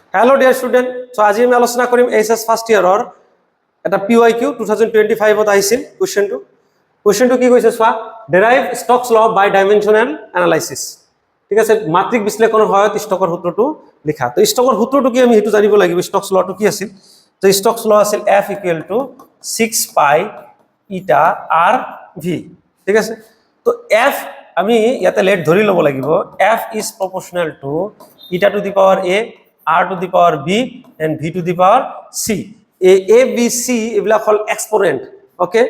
Hello dear student, so আজি আমি আলোচনা কৰিম এইচএস ফাৰ্স্ট ইয়াৰৰ এটা PYQ 2025 ত আহিছিল কোৱেশ্চনটো কি কৈছে চোৱা ডেৰাইভ ষ্টকছ ল বাই ডাইমেনশনাল এনালাইসিস ঠিক আছে মাত্ৰিক বিশ্লেষণৰ সহায়ত ষ্টকৰ সূত্ৰটো লিখা তো ষ্টকৰ সূত্ৰটো কি আমি হেতু জানিব লাগিব ষ্টকছ লটো কি আছিল তো ষ্টকছ ল আছিল F = 6 পাই ইটা R V ঠিক আছে তো F আমি ইয়াতে লেট ধৰি লব লাগিব F is proportional to eta to the power A R to the power B and V to the power C. A B C এবিলাক হল exponent okay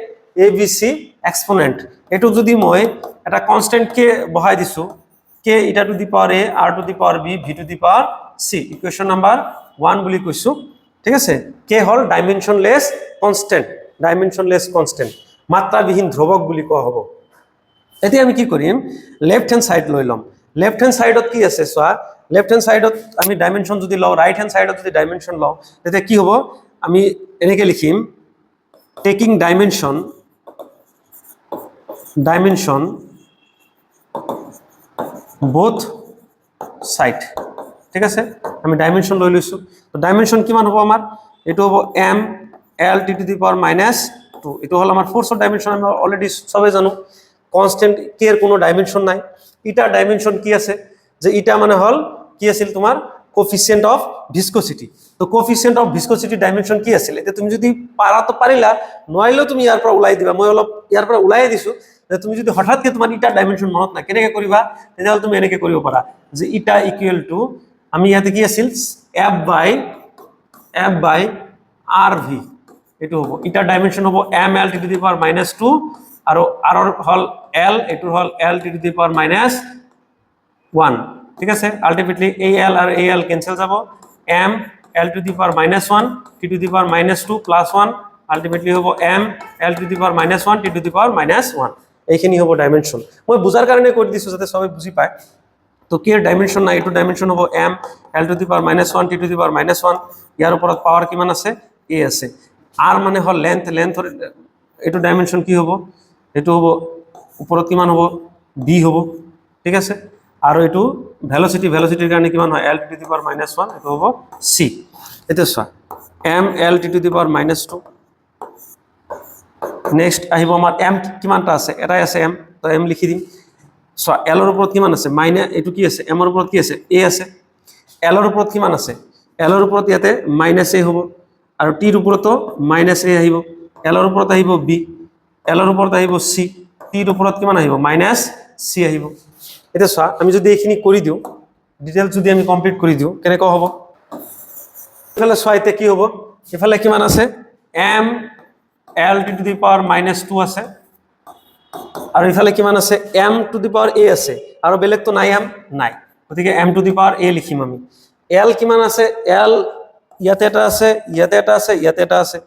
A B C exponent এটু যদি মই এটা কনস্ট্যান্ট কে বহাই দিছো k eta to the power A R to the power B V to the power C equation number 1 বুলি কৈছো ঠিক আছে k হল ডাইমেনশনলেস কনস্ট্যান্ট মাত্ৰাবিহীন ধ্ৰুৱক বুলি কোৱা হ'ব এতিয়া আমি কি কৰিম লেফট হ্যান্ড সাইড লৈ লম লেফট হ্যান্ড সাইডত কি আছে সোয়া লেফট হ্যান্ড সাইডত আমি ডাইমেনশন যদি লও রাইট হ্যান্ড সাইডত যদি ডাইমেনশন লও তেতে কি হ'ব আমি এনেকে লিখিম টেকিং ডাইমেনশন বোথ সাইড ঠিক আছে আমি ডাইমেনশন লৈ লৈছো তো ডাইমেনশন কিমান হ'ব আমাৰ এটো হ'ব m l t to the power -2 এটো হল আমাৰ ফোৰ্সৰ ডাইমেনশন আমি অলরেডি সবে জানো কনস্ট্যান্ট k এর কোনো ডাইমেনশন নাই ইটা ডাইমেনশন কি আছে যে ইটা মানে হল কি আছিল তোমার কোএফিসিয়েন্ট অফ ভিসকোসিটি তো কোএফিসিয়েন্ট অফ ভিসকোসিটি ডাইমেনশন কি আছিল এটা তুমি যদি পারা তো পারিলা নইলেও তুমি ইয়াৰ পৰা উলাই দিবা মই অলপ ইয়াৰ পৰা উলাই দিছো যে তুমি যদি হঠাৎ কে তোমাৰ ইটা ডাইমেনশন মনত না কেনেকে কৰিবা তেতিয়াহলে তুমি এনেকে কৰিব পাৰা যে ইটা ইকুয়াল টু আমি ইয়াতে কি আছিল f বাই rv এটো হ'ব ইটা ডাইমেনশন হ'ব m l t to the power -2 আৰু r হল l এটো হল l t to the power -1 ঠিক আছে আলটিমেটলি al আর al ক্যান্সেল যাব m l to the power -1 t to the power -2 +1 ultimately হ'ব m l to the power -1 t to the power -1 এইখিনি হ'ব dimension মই বুজাৰ কাৰণে কৰি দিছো যাতে সবে বুজি পায় তো কি এর ডাইমেনশন নাই এটো ডাইমেনশন হ'ব m l to the power -1 t to the power -1 ইয়াৰ ওপৰত পাৱাৰ কিমান আছে a আছে r মানে হল লেন্থ এটো ডাইমেনশন কি হ'ব এটো হ'ব ওপৰত কিমান হ'ব b হ'ব ঠিক আছে আৰু এটো ভেলোসিটিৰ কাৰণে কিমান হয় l to the power -1 এটো হ'ব c এটো চোৱা m l to the power -2 next আহিব আমাৰ m কিমানটা আছে এটাই আছে m তো m লিখি দিম সো l এর ওপৰত কিমান আছে মাইনাস এটো কি আছে m এৰ ওপৰত কি আছে a আছে l এৰ ওপৰত কিমান আছে l এৰ ওপৰত ইয়াতে -a হ'ব আৰু t এৰ ওপৰতো -a আহিব l এৰ ওপৰত আহিব b l এৰ ওপৰত আহিব c t এৰ ওপৰত কিমান আহিব -c আহিব এটা সো আমি যদি এইখিনি কৰি দিও ডিটেইলস যদি আমি কমপ্লিট কৰি দিও কেনেকৈ হ'ব এফালে সহায়তে কি হ'ব এফালে কিমান আছে m l to the power -2 আছে আৰু ইফালে কিমান আছে m to the power a আছে আৰু বেলেগ তো নাই m নাই গতিকে m to the power a লিখিম আমি l কিমান আছে l ইয়াতে এটা আছে ইয়াতে এটা আছে ইয়াতে এটা আছে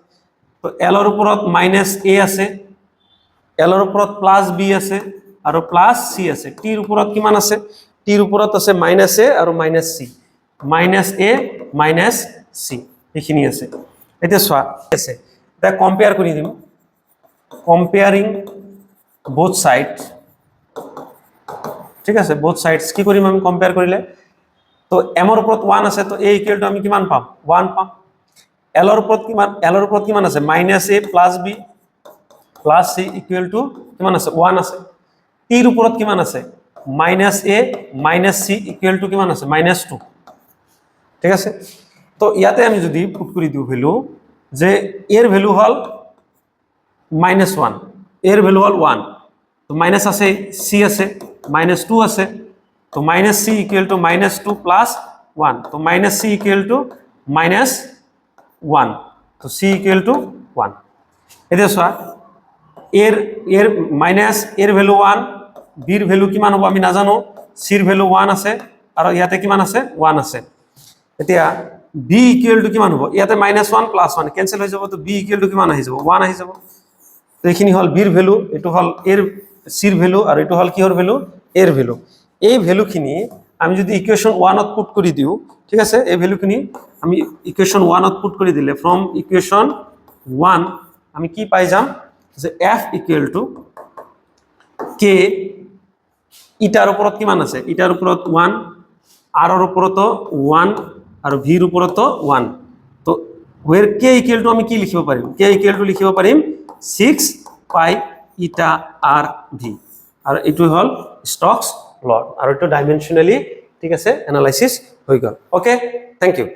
তো l এর ওপৰত -a আছে l এৰ ওপৰত +b আছে আৰু +c আছে t এৰ ওপৰত কিমান আছে t এৰ ওপৰত আছে -a আৰু -c -a -c এইখিনি আছে এটা সোয়া আছে এটা কম্পেয়াৰ কৰি দিম কম্পেয়াৰিং both sides ঠিক আছে both sides কি কৰিম আমি কম্পেয়াৰ কৰিলে তো m এৰ ওপৰত 1 আছে তো a ইকুয়াল টু আমি কিমান পাম 1 পাম l এর ওপৰত কিমান আছে -a + b + c equal to কিমান আছে 1 আছে t এর ওপৰত কিমান আছে -a - c ইকুয়াল টু কিমান আছে -2 ঠিক আছে তো ইয়াতে আমি যদি পুট কৰি দিও ভ্যালু যে এর ভ্যালু হল -1 এর ভ্যালু হল 1 তো মাইনাস আছে c আছে -2 আছে তো -c ইকুয়াল টু -2 + 1 তো -c ইকুয়াল টু -1 তো c ইকুয়াল টু 1 এটা সোয়া এর মাইনাস এর ভ্যালু 1 b এর ভ্যালু কিমান হ'ব আমি না জানো c এর ভ্যালু 1 আছে আৰু ইয়াতে কিমান আছে 1 আছে এতিয়া b ইকুয়াল টু কিমান হ'ব ইয়াতে -1 + 1 ক্যান্সেল হৈ যাব তো b ইকুয়াল টু কিমান আহি যাব 1 আহি যাব তো এইখিনি হল b এর ভ্যালু এটো হল এর c এর ভ্যালু আর এটো হল কিহৰ ভ্যালু এৰ ভ্যালু এই ভ্যালুখিনি আমি যদি ইকুয়েশন 1 ত পুট কৰি দিও ঠিক আছে এই ভ্যালুখিনি আমি ইকুয়েশন 1 ত পুট কৰি দিলে ফ্রম ইকুয়েশন 1 আমি কি পাই যাম যে f ইকুয়াল টু k ইটাৰ ওপৰত কিমান আছে ইটাৰ ওপৰত 1 r এৰ ওপৰতো 1 আৰু ভিৰ ওপৰত 1 তো where k equal to আমি কি লিখিব পাৰিম k equal to লিখিব পাৰিম 6 pi eta r v আৰু এটো হল ষ্টকস ল আৰু এটো ডাইমেনশনালি ঠিক আছে এনালাইসিস হৈ গল ওকে থ্যাংক ইউ